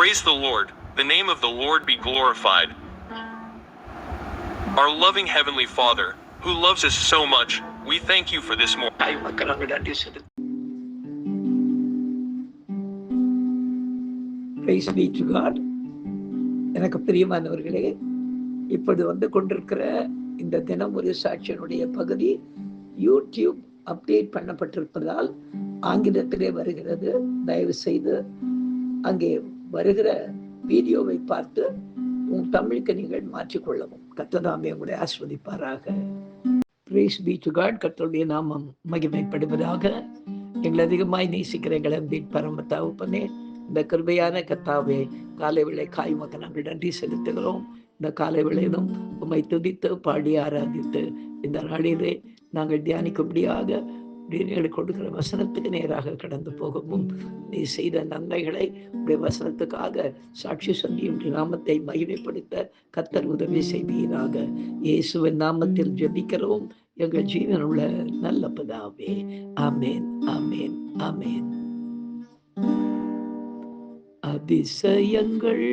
Praise the Lord. The name of the Lord be glorified. Our loving Heavenly Father, who loves us so much, we thank you for this morning. தாய் மக்கள் அங்கு நன்றி செலுத்து. Praise be to God. எனக்கு பிரியமானவர்களே, இப்பொழுது வந்து கொண்டிருக்கிற இந்த தினம் ஒரு சாட்சியினுடைய பகுதி யூடியூப் அப்டேட் பண்ணப்பட்டிருப்பதால் ஆங்கிலத்திலே வருகிறது. தயவு செய்து அங்கே வருகிற வீடியோவை பார்த்து உன் தமிழுக்கு நீங்கள் மாற்றிக்கொள்ளவும். கர்த்தர் உங்களை ஆசீர்வதிப்பாராக. Praise be to God. கர்த்தருடைய நாமம் மகிமைப்படுவதாக. எங்களை அதிகமாய் நேசிக்கிற எங்களை அன்பின் பரம தகப்பனே, இந்த கிருபையான கர்த்தாவே, காலை வேளை காய்மக்க நாங்கள் நன்றி செலுத்துகிறோம். இந்த காலை வேளையிலும் உம்மை துதித்து பாடி ஆராதித்து இந்த நாளிலே நாங்கள் தியானிக்கும்படியாக எங்களுக்கு கொடுக்கிற வசனத்துக்கு நேராக கடந்து போகவும், நீ செய்த நன்மைகளை உடைய வசனத்துக்காக சாட்சி சொல்லியும் நாமத்தை மகிமைப்படுத்த கர்த்தர் உதவி செய்வீராக. இயேசுவின் நாமத்தில் ஜெபிக்கிறோம் எங்கள் ஜீவனுள்ள நல்ல பிதாவே. ஆமேன், ஆமேன், ஆமேன். அதிசயங்கள்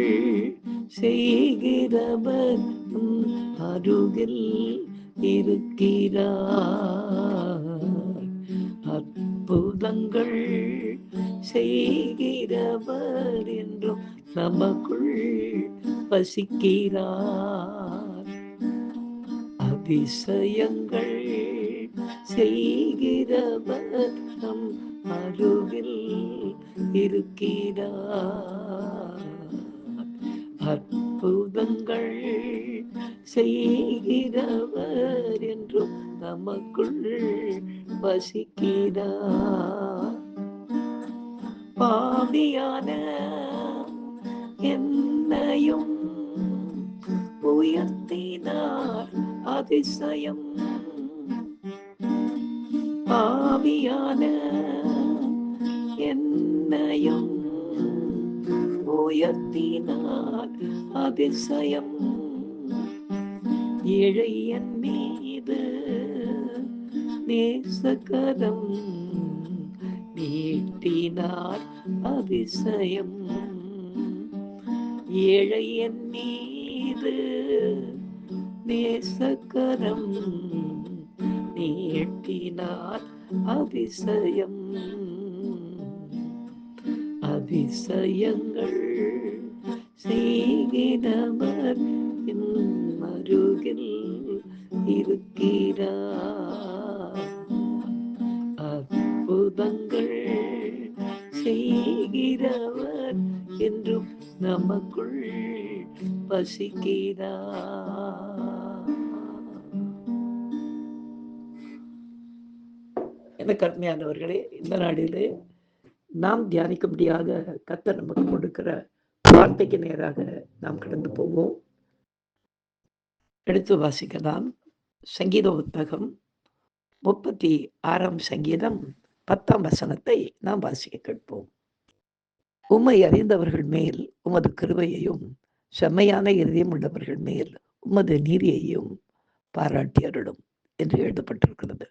செய்கிறவர் அருகில் இருக்கிறார், அற்புதங்கள் செய்கிறவர் என்றும் நமக்குள் வசிக்கிறார். அதிசயங்கள் செய்கிறவர் நம் அருகில் இருக்கிறார், அற்புதங்கள் செய்கிறவர் என்றும் நமக்குள் வசிக்கிறார். பாவியான என்னையும் உயர்த்தினார் அதிசயம், பாவியான என்னையும் உயர்த்தினார் அதிசயம். ஏழை என் மீது நேசகரம் நீட்டினார் அதிசயம், ஏழை என் மீது நேசகரம் நீட்டினார் அதிசயம். அதிசயங்கள் செய்கிறவர் என் அருகில் இருக்கிறார், அற்புதங்கள் செய்கிறவர் என்றும் நமக்குள் வசிக்கிறார். எனக்கு அருமையானவர்களே, இந்த நாளிலே நாம் தியானிக்கும்படியாக கர்த்தர் நமக்கு கொடுக்கிற வார்த்தைக்கு நேராக நாம் கடந்து போவோம். எடுத்து வாசிக்கலாம். சங்கீத புத்தகம் 36 சங்கீதம் 10 வசனத்தை நாம் வாசிக்க கேட்போம். உம்மை அறிந்தவர்கள் மேல் உமது கிருபையையும் செம்மையான இருதயம் உள்ளவர்கள் மேல் உமது நீதியையும் பாராட்டி அருளும் என்று எழுதப்பட்டிருக்கிறது.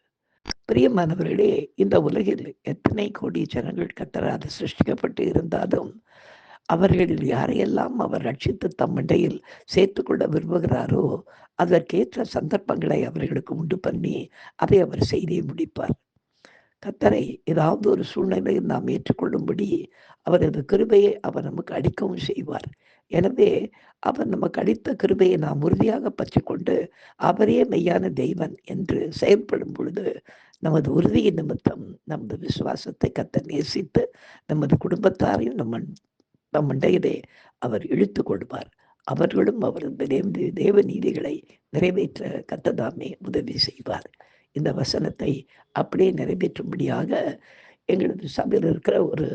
பிரியமானவர்களே, இந்த உலகில் எத்தனை கோடி ஜனங்கள் கர்த்தரால் சிருஷ்டிக்கப்பட்டு இருந்தாலும் அவர்களில் யாரையெல்லாம் அவர் ரட்சித்து தம் மண்டையில் சேர்த்து கொள்ள விரும்புகிறாரோ அதற்கேற்ற சந்தர்ப்பங்களை அவர்களுக்கு உண்டு பண்ணி அதை அவர் செய்தே முடிப்பார். கர்த்தரை ஏதாவது ஒரு சூழ்நிலையில் நாம் ஏற்றுக்கொள்ளும்படி அவரது கிருபையை அவர் நமக்கு அளிக்கவும் செய்வார். எனவே அவர் நமக்கு அளித்த கிருபையை நாம் உறுதியாக பற்றி கொண்டு அவரே மெய்யான தெய்வன் என்று செயல்படும் பொழுது நமது உறுதியின் நிமித்தம் நமது விசுவாசத்தை கர்த்தர் நேசித்து நமது குடும்பத்தாரையும் நம் மண்டையிலே அவர் இழுத்து கொள்வார். அவர்களும் அவரது தேவ நீதிகளை நிறைவேற்ற கர்த்தர் உதவி செய்வார். இந்த வசனத்தை அப்படியே நிறைவேற்றும்படியாக எங்களது சபையில் இருக்கிற ஒரு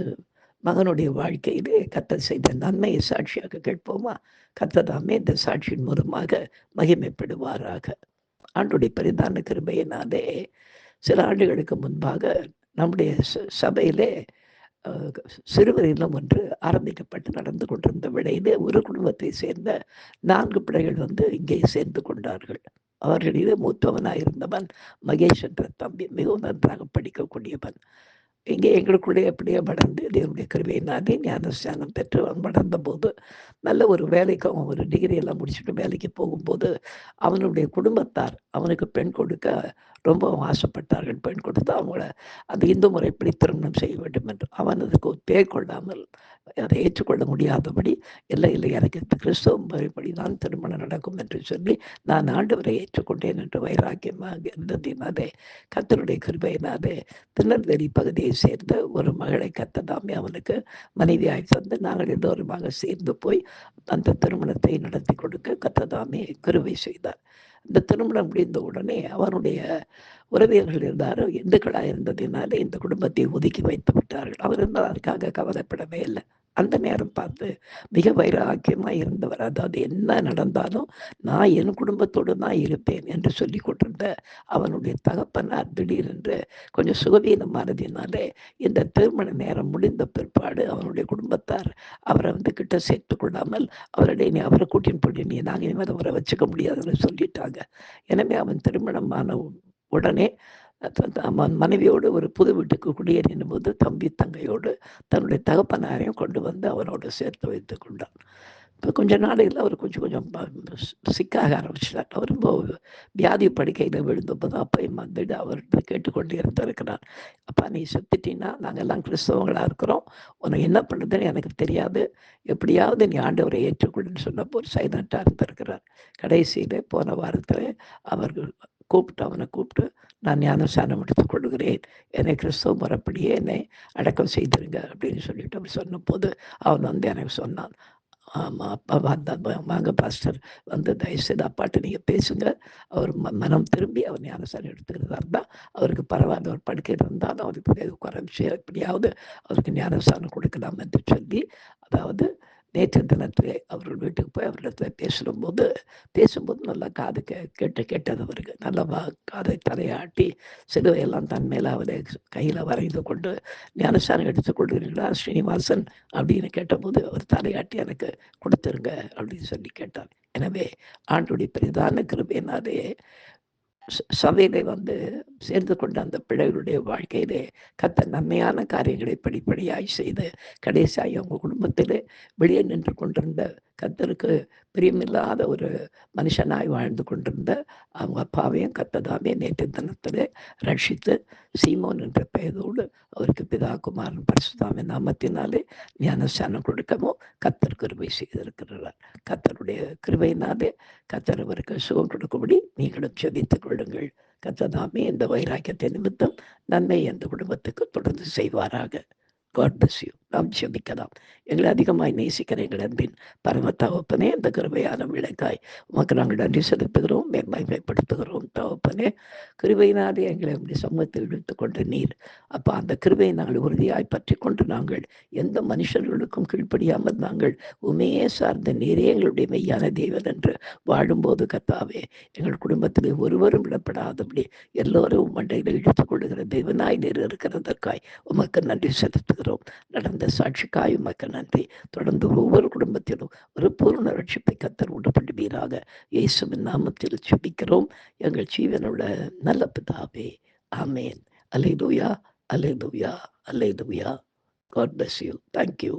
மகனுடைய வாழ்க்கையிலே கர்த்தர் செய்த நன்மையை சாட்சியாக கேட்போமா? கர்த்தர் இந்த சாட்சியின் மூலமாக மகிமைப்படுவாராக. ஆண்டுடைய பரிதான கிருபையினாலே சில ஆண்டுகளுக்கு முன்பாக நம்முடைய சபையிலே சிறுவர் இல்லம் ஒன்று ஆரம்பிக்கப்பட்டு நடந்து கொண்டிருந்த வேளையிலே ஒரு குடும்பத்தை சேர்ந்த 4 பிள்ளைகள் இங்கே சேர்ந்து கொண்டார்கள். அவர்களிலே மூத்தவனாயிருந்தவன் மகேஷ் என்ற தம்பி மிகவும் நன்றாக படிக்கக்கூடியவன். இங்கே எங்களுக்குள்ளே அப்படியே வளர்ந்து தேவனுடைய கிருபையினாலே ஞானஸ்நானம் பெற்று அவன் வளர்ந்தபோது நல்ல ஒரு வேலைக்கு அவன் ஒரு டிகிரி எல்லாம் முடிச்சுட்டு வேலைக்கு போகும்போது அவனுடைய குடும்பத்தார் அவனுக்கு பெண் கொடுக்க ரொம்ப ஆசைப்பட்டார்கள். பெண் கொடுத்து அவங்கள அந்த இந்து முறைப்படி திருமணம் செய்ய வேண்டும் என்று. அவன் அதுக்கு பேர் கொள்ளாமல் அதை ஏற்றுக்கொள்ள முடியாதபடி இல்லை இல்லை எனக்கு கிறிஸ்தவ முறைப்படி தான் திருமணம் நடக்கும் என்று சொல்லி நான் ஆண்டவரை ஏற்றுக்கொண்டேன் என்று வைராக்கியமாக இருந்ததினாலே கர்த்தருடைய கிருபையினாலே திருநெல்வேலி பகுதியை சேர்ந்த ஒரு மகளை கர்த்ததாமே அவனுக்கு மனைவியாய் தந்து நாங்கள் எல்லோருமாக சேர்ந்து போய் அந்த திருமணத்தை நடத்தி கொடுக்க கர்த்ததாமே கிருபை செய்தார். இந்த திருமணம் முடிந்த உடனே அவனுடைய உறவினர்கள் இருந்தாரோ இந்துக்களாக இருந்ததினாலே இந்த குடும்பத்தை ஒதுக்கி வைத்து விட்டார்கள். அவர் இருந்தால் அதற்காக கவலைப்படவே இல்லை. அந்த நேரம் பார்த்து மிக வைராக்கியமாக இருந்தவர். அதாவது என்ன நடந்தாலும் நான் என் குடும்பத்தோடு தான் இருப்பேன் என்று சொல்லி கொண்டிருந்த அவனுடைய தகப்பனார் திடீரென்று கொஞ்சம் சுகவீனமானதினாலே இந்த திருமண நேரம் முடிந்த பிற்பாடு அவனுடைய குடும்பத்தார் அவரை கிட்ட சேர்த்து கொள்ளாமல் அவருடைய அவரை கூட்டின்னு போய் நீ நாங்கள் இனிமேல் அவரை வச்சுக்க முடியாதுன்னு சொல்லிட்டாங்க. எனவே அவன் திருமணமான உடனே மனைவியோடு ஒரு புது வீட்டுக்கு குடியேறின போது தம்பி தங்கையோடு தன்னுடைய தகப்பனாரையும் கொண்டு வந்து அவனோடு சேர்த்து வைத்து கொண்டான். இப்போ கொஞ்ச நாளையில் அவர் கொஞ்சம் கொஞ்சம் சிக்காக ஆரம்பிச்சிட்டார். அவர் ரொம்ப வியாதி படுக்கையில் விழுந்தபோது அப்பையும் வந்துட்டு அவர்கிட்ட கேட்டுக்கொண்டு இருந்திருக்கிறார். அப்பா நீ செத்துட்டீங்கன்னா நாங்கள் எல்லாம் கிறிஸ்தவங்களாக இருக்கிறோம், உனக்கு என்ன பண்ணுறதுன்னு எனக்கு தெரியாது, எப்படியாவது நீ ஆண்டவரை ஏற்றுக்கொள்ளுன்னு சொன்னப்போ ஒரு சைலண்டாக இருந்திருக்கிறார். கடைசியில் போன வாரத்தில் அவர்கள் அவனை கூப்பிட்டு நான் ஞானஸ்நானம் எடுத்துக் கொள்கிறேன், என்னை கிறிஸ்தவ முறைப்படியே என்னை அடக்கம் செய்திருங்க அப்படின்னு சொல்லிட்டு அவர் சொன்னபோது அவன் எனக்கு சொன்னான், ஆமாம் அப்பா வாங்க பாஸ்டர் தயவுசெய்து அப்பாட்ட நீங்கள் பேசுங்க, அவர் மனம் திரும்பி அவர் ஞானஸ்நானம் எடுத்துக்கிறதா இருந்தால் அவருக்கு பரவாயில்ல, அவர் படுக்கையில் இருந்தாலும் அவருக்கு குறைச்சி எப்படியாவது அவருக்கு ஞானஸ்நானம் கொடுக்கலாம் என்று சொல்லி, அதாவது நேற்று தினத்திலே அவர்கள் வீட்டுக்கு போய் அவரிடத்தில் பேசும்போது நல்லா காது கேட்டது அவருக்கு நல்லா காதை தலையாட்டி சிலுவையெல்லாம் தன் மேலே அவரை கையில் வரைந்து கொண்டு ஞானஸ்நானம் எடுத்துக் கொள்கிறீர்களா ஸ்ரீனிவாசன் அப்படின்னு கேட்டபோது அவர் தலையாட்டி எனக்கு கொடுத்துருங்க அப்படின்னு சொல்லி கேட்டார். எனவே ஆண்டுடைய பெரிதான கிருபையினாலே சபையிலே சேர்ந்து கொண்ட அந்த பிள்ளைகளுடைய வாழ்க்கையிலே கர்த்தர் நன்மையான காரியங்களை படிப்படியாய் செய்து கடைசியாய் அவங்க குடும்பத்திலே வெளியே நின்று கொண்டிருந்த கர்த்தருக்கு பிரியமில்லாத ஒரு மனுஷனாய் வாழ்ந்து கொண்டிருந்த அவங்க அப்பாவையும் கர்த்ததாமே நேற்று தினத்திலே ரட்சித்து சீமோன் என்ற பெயரோடு அவருக்கு பிதா குமாரன் பரிசுத்தாமே நாமத்தினாலே ஞானஸ்நானம் கொடுக்கவும் கர்த்தர் கிருபை செய்திருக்கிறார். கர்த்தருடைய கிருபையினாலே கர்த்தர் அவருக்கு சுகம் கொடுக்கும்படி நீங்களும் ஜெபித்துக் கொள்ளுங்கள். கர்த்ததாமே இந்த வைராக்கியத்தை நிமித்தம் நன்மை அந்த குடும்பத்துக்கு தொடர்ந்து செய்வாராக. God bless you. நாம் ஜெபிக்கலாம். எங்களை அதிகமாய் நேசிக்கிற எங்கள் அன்பின் பரம தகப்பனே, இந்த கிருபையான விளக்காய் உமக்கு நாங்கள் நன்றி செலுத்துகிறோம், மேன்மைப்படுத்துகிறோம். தகப்பனே, கிருபையினாலே எங்களை உடைய சமூகத்தில் இழுத்து கொண்ட நீர் அப்போ அந்த கிருபையை நாங்கள் உறுதியாய் பற்றி கொண்டு நாங்கள் எந்த மனுஷர்களுக்கும் கீழ்ப்படியாமல் நாங்கள் உண்மையே சார்ந்த நீரே எங்களுடைய மெய்யான தேவன் என்று வாழும்போது கர்த்தாவே, எங்கள் குடும்பத்தில் ஒருவரும் விடப்படாதபடி எல்லோரும் மண்டையில் இழுத்துக் கொள்ளுகிற தேவனாய் நீர் இருக்கிறதற்காய் உமக்கு நன்றி செலுத்துகிறோம். நடந்த சாட்சிக்காய் உமக்கு நன்றி. தொடர்ந்து ஒவ்வொரு குடும்பத்திலும் ஒரு பூர்ண ரட்சிப்பை கர்த்தர் உண்டு பண்ணுவீராக. இயேசுவின் நாமத்தில் ஜெபிக்கிறோம் எங்கள் ஜீவனுள்ள நல்ல பிதாவே, ஆமேன். அல்லேலூயா, அல்லேலூயா, அல்லேலூயா. God bless you. Thank you.